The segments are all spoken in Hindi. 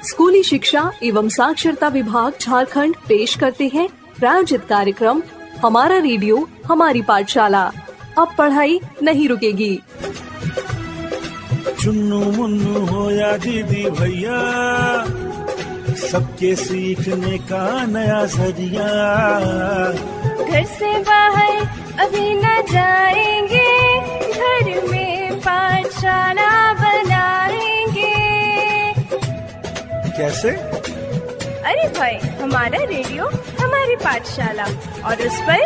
स्कूली शिक्षा एवं साक्षरता विभाग झारखंड पेश करते हैं प्रायोजित कार्यक्रम हमारा रेडियो हमारी पाठशाला। अब पढ़ाई नहीं रुकेगी। चुन्नू मुन्नू हो या दीदी भैया, सबके सीखने का नया जरिया। घर से बाहर अभी न जाएंगे, घर में पाठशाला बनाएंगे। कैसे? अरे भाई, हमारा रेडियो हमारी पाठशाला, और उस पर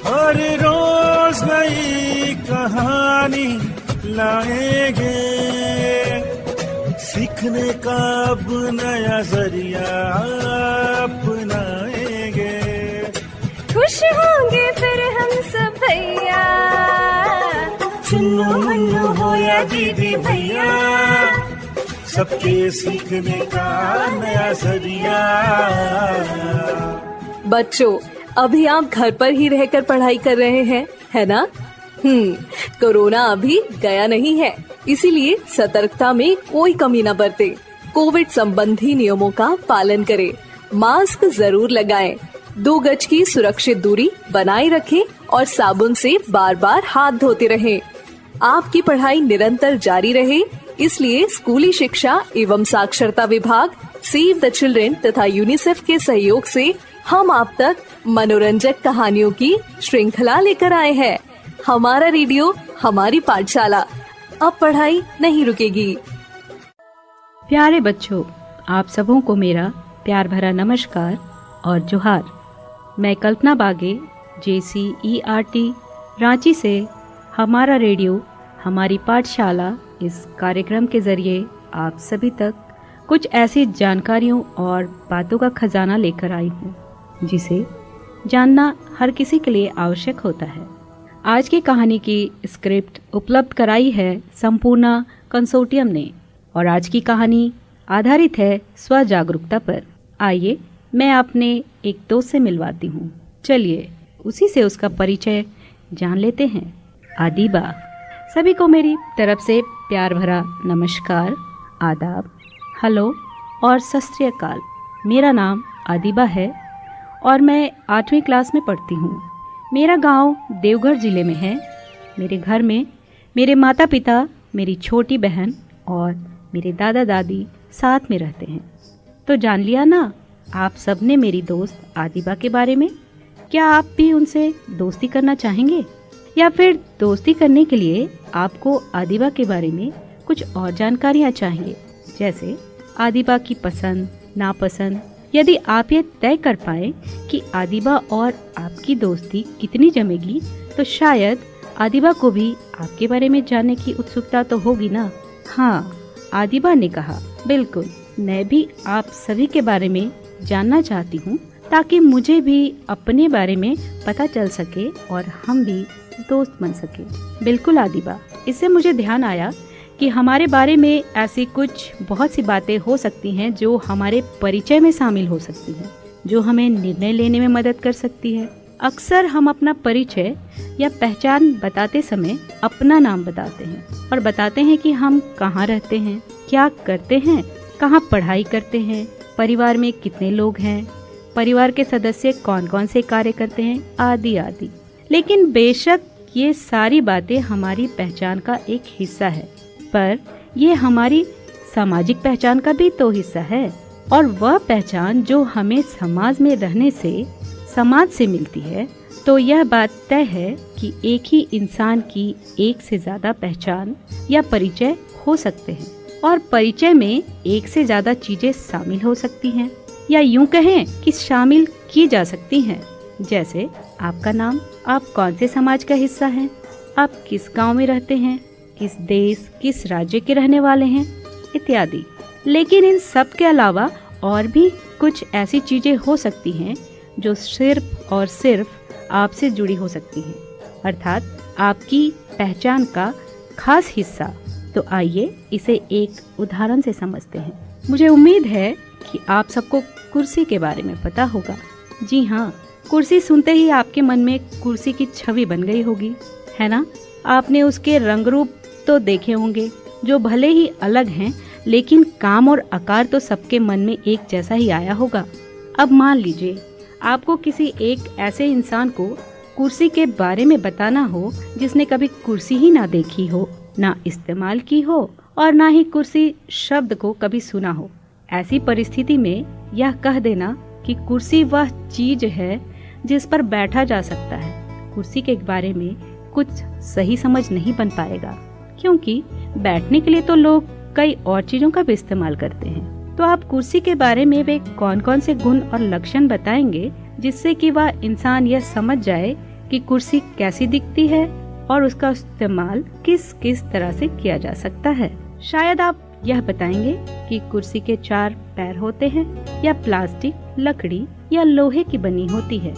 हर रोज नई कहानी लाएंगे, सीखने का अब नया जरिया अपनाएंगे। खुश होंगे फिर हम सब भैया, चुन्नू मुन्नू हो या दीदी भैया, सबके सीखने का नया जरिया। बच्चों, अभी आप घर पर ही रहकर पढ़ाई कर रहे हैं, है ना? कोरोना अभी गया नहीं है, इसीलिए सतर्कता में कोई कमी न बरते। कोविड संबंधी नियमों का पालन करें, मास्क जरूर लगाएं, 2 गज की सुरक्षित दूरी बनाए रखें और साबुन से बार बार हाथ धोते रहें। आपकी पढ़ाई निरंतर जारी रहे, इसलिए स्कूली शिक्षा एवं साक्षरता विभाग, सेव द चिल्ड्रेन तथा यूनिसेफ के सहयोग से हम आप तक मनोरंजक कहानियों की श्रृंखला लेकर आए हैं। हमारा रेडियो हमारी पाठशाला, अब पढ़ाई नहीं रुकेगी। प्यारे बच्चों, आप सबों को मेरा प्यार भरा नमस्कार और जोहार। मैं कल्पना बागे, JCERT रांची से हमारा रेडियो हमारी पाठशाला इस कार्यक्रम के जरिए आप सभी तक कुछ ऐसी जानकारियों और बातों का खजाना लेकर आई हूँ, जिसे जानना हर किसी के लिए आवश्यक होता है। आज की कहानी की स्क्रिप्ट उपलब्ध कराई है संपूर्णा कंसोर्टियम ने, और आज की कहानी आधारित है स्व जागरूकता पर। आइए मैं अपने एक दोस्त से मिलवाती हूँ। चलिए उसी से उसका परिचय जान लेते हैं। आदिबा। सभी को मेरी तरफ से प्यार भरा नमस्कार, आदाब, हेलो और सत श्री अकाल। मेरा नाम आदिबा है और मैं 8वीं क्लास में पढ़ती हूँ। मेरा गांव देवघर जिले में है। मेरे घर में मेरे माता पिता, मेरी छोटी बहन और मेरे दादा दादी साथ में रहते हैं। तो जान लिया ना आप सबने मेरी दोस्त आदिबा के बारे में। क्या आप भी उनसे दोस्ती करना चाहेंगे, या फिर दोस्ती करने के लिए आपको आदिबा के बारे में कुछ और जानकारियाँ चाहिए, जैसे आदिबा की पसंद नापसंद। यदि आप ये तय कर पाए कि आदिबा और आपकी दोस्ती कितनी जमेगी, तो शायद आदिबा को भी आपके बारे में जानने की उत्सुकता तो होगी ना। हाँ, आदिबा ने कहा, बिल्कुल, मैं भी आप सभी के बारे में जानना चाहती हूँ, ताकि मुझे भी अपने बारे में पता चल सके और हम भी दोस्त बन सके। बिल्कुल आदिबा, इससे मुझे ध्यान आया कि हमारे बारे में ऐसी कुछ बहुत सी बातें हो सकती हैं जो हमारे परिचय में शामिल हो सकती हैं, जो हमें निर्णय लेने में मदद कर सकती है। अक्सर हम अपना परिचय या पहचान बताते समय अपना नाम बताते हैं और बताते हैं कि हम कहाँ रहते हैं, क्या करते हैं, कहाँ पढ़ाई करते हैं, परिवार में कितने लोग हैं, परिवार के सदस्य कौन कौन से कार्य करते हैं, आदि आदि। लेकिन बेशक ये सारी बातें हमारी पहचान का एक हिस्सा है, पर ये हमारी सामाजिक पहचान का भी तो हिस्सा है, और वह पहचान जो हमें समाज में रहने से, समाज से मिलती है। तो यह बात तय है कि एक ही इंसान की एक से ज्यादा पहचान या परिचय हो सकते हैं, और परिचय में एक से ज्यादा चीजें शामिल हो सकती हैं, या यूं कहें कि शामिल की जा सकती हैं। जैसे आपका नाम, आप कौन से समाज का हिस्सा हैं, आप किस गांव में रहते हैं, किस देश किस राज्य के रहने वाले हैं, इत्यादि। लेकिन इन सब के अलावा और भी कुछ ऐसी चीजें हो सकती हैं जो सिर्फ और सिर्फ आपसे जुड़ी हो सकती हैं, अर्थात आपकी पहचान का खास हिस्सा। तो आइए इसे एक उदाहरण से समझते हैं। मुझे उम्मीद है कि आप सबको कुर्सी के बारे में पता होगा। जी हाँ, कुर्सी सुनते ही आपके मन में कुर्सी की छवि बन गई होगी, है ना? आपने उसके रंग रूप तो देखे होंगे, जो भले ही अलग हैं, लेकिन काम और आकार तो सबके मन में एक जैसा ही आया होगा। अब मान लीजिए आपको किसी एक ऐसे इंसान को कुर्सी के बारे में बताना हो जिसने कभी कुर्सी ही ना देखी हो, ना इस्तेमाल की हो और ना ही कुर्सी शब्द को कभी सुना हो। ऐसी परिस्थिति में यह कह देना कि कुर्सी वह चीज है जिस पर बैठा जा सकता है, कुर्सी के बारे में कुछ सही समझ नहीं बन पाएगा, क्योंकि बैठने के लिए तो लोग कई और चीजों का भी इस्तेमाल करते हैं। तो आप कुर्सी के बारे में वे कौन कौन से गुण और लक्षण बताएंगे जिससे कि वह इंसान यह समझ जाए कि कुर्सी कैसी दिखती है और उसका इस्तेमाल किस किस तरह से किया जा सकता है। शायद आप यह बताएंगे कि कुर्सी के 4 पैर होते हैं या प्लास्टिक, लकड़ी या लोहे की बनी होती है।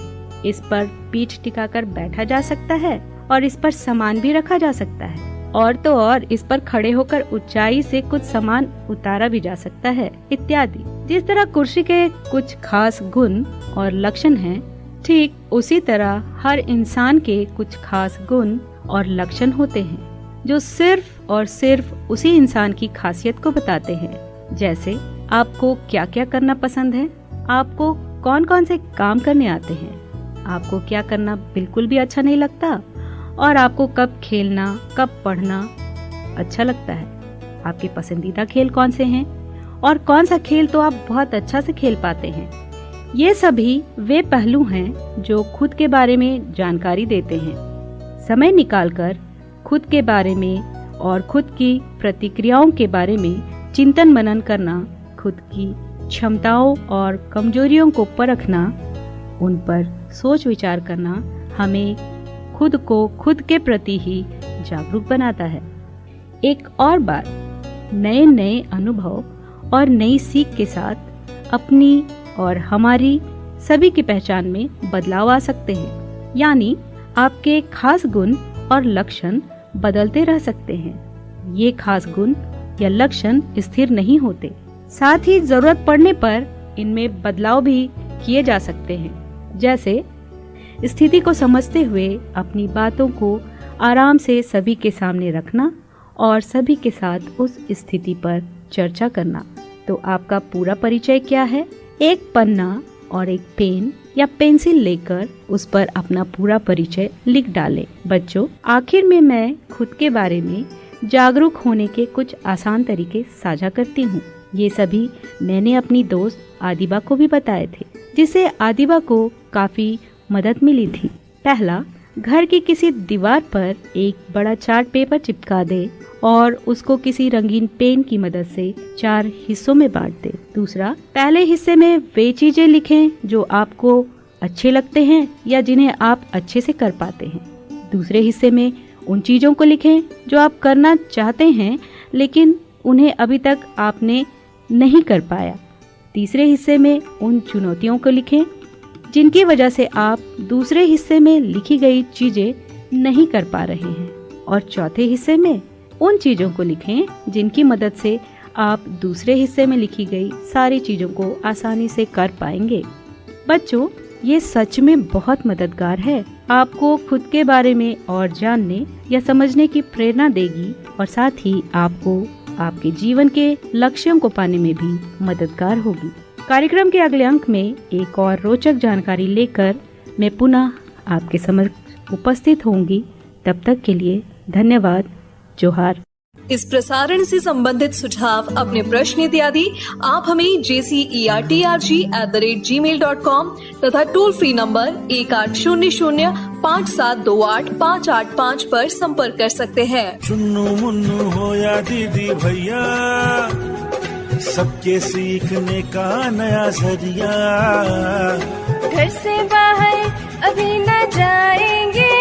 इस पर पीठ टिकाकर बैठा जा सकता है और इस पर सामान भी रखा जा सकता है, और तो और इस पर खड़े होकर ऊंचाई से कुछ सामान उतारा भी जा सकता है, इत्यादि। जिस तरह कुर्सी के कुछ खास गुण और लक्षण हैं, ठीक उसी तरह हर इंसान के कुछ खास गुण और लक्षण होते हैं जो सिर्फ और सिर्फ उसी इंसान की खासियत को बताते हैं। जैसे आपको क्या क्या करना पसंद है, आपको कौन कौन से काम करने आते हैं, आपको क्या करना बिल्कुल भी अच्छा नहीं लगता, और आपको कब खेलना कब पढ़ना अच्छा लगता है, आपके पसंदीदा खेल कौन से हैं और कौन सा खेल तो आप बहुत अच्छा से खेल पाते हैं। ये सभी वे पहलू हैं जो खुद के बारे में जानकारी देते हैं। समय निकालकर खुद के बारे में और खुद की प्रतिक्रियाओं के बारे में चिंतन मनन करना, खुद की क्षमताओं और कमजोरियों को परखना, उन पर सोच विचार करना हमें खुद को खुद के प्रति ही जागरूक बनाता है। एक और बात, नए नए अनुभव और नई सीख के साथ अपनी और हमारी सभी की पहचान में बदलाव आ सकते हैं, यानी आपके खास गुण और लक्षण बदलते रह सकते हैं। ये खास गुण या लक्षण स्थिर नहीं होते, साथ ही जरूरत पड़ने पर इनमें बदलाव भी किए जा सकते हैं। जैसे स्थिति को समझते हुए अपनी बातों को आराम से सभी के सामने रखना और सभी के साथ उस स्थिति पर चर्चा करना। तो आपका पूरा परिचय क्या है? एक पन्ना और एक पेन या पेंसिल लेकर उस पर अपना पूरा परिचय लिख डालें। बच्चों, आखिर में मैं खुद के बारे में जागरूक होने के कुछ आसान तरीके साझा करती हूँ। ये सभी मैंने अपनी दोस्त आदिबा को भी बताए थे, जिससे आदिबा को काफी मदद मिली थी। पहला, घर की किसी दीवार पर एक बड़ा चार्ट पेपर चिपका दे और उसको किसी रंगीन पेन की मदद से 4 हिस्सों में बांट दे। दूसरा, पहले हिस्से में वे चीजें लिखें जो आपको अच्छे लगते हैं या जिन्हें आप अच्छे से कर पाते हैं। दूसरे हिस्से में उन चीजों को लिखें जो आप करना चाहते हैं लेकिन उन्हें अभी तक आपने नहीं कर पाया। तीसरे हिस्से में उन चुनौतियों को लिखें जिनकी वजह से आप दूसरे हिस्से में लिखी गई चीजें नहीं कर पा रहे हैं। और चौथे हिस्से में उन चीजों को लिखें जिनकी मदद से आप दूसरे हिस्से में लिखी गई सारी चीजों को आसानी से कर पाएंगे। बच्चों, ये सच में बहुत मददगार है। आपको खुद के बारे में और जानने या समझने की प्रेरणा देगी और साथ ही आपको आपके जीवन के लक्ष्यों को पाने में भी मददगार होगी। कार्यक्रम के अगले अंक में एक और रोचक जानकारी लेकर मैं पुनः आपके समक्ष उपस्थित होंगी। तब तक के लिए धन्यवाद। जोहार। इस प्रसारण से संबंधित सुझाव, अपने प्रश्न इत्यादि आप हमें jcertrg@gmail.com तथा टोल फ्री नंबर 1800-5728-585 पर संपर्क कर सकते हैं। चुन्नू मुन्नू हो या दीदी भैया, सबके सीखने का नया जरिया। घर से बाहर अभी न जाएंगे,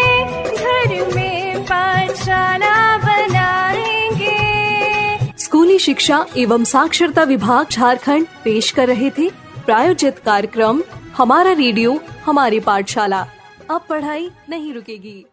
घर में पाठशाला बनाएंगे। स्कूली शिक्षा एवं साक्षरता विभाग झारखंड पेश कर रहे थे प्रायोजित कार्यक्रम हमारा रेडियो हमारी पाठशाला। अब पढ़ाई नहीं रुकेगी।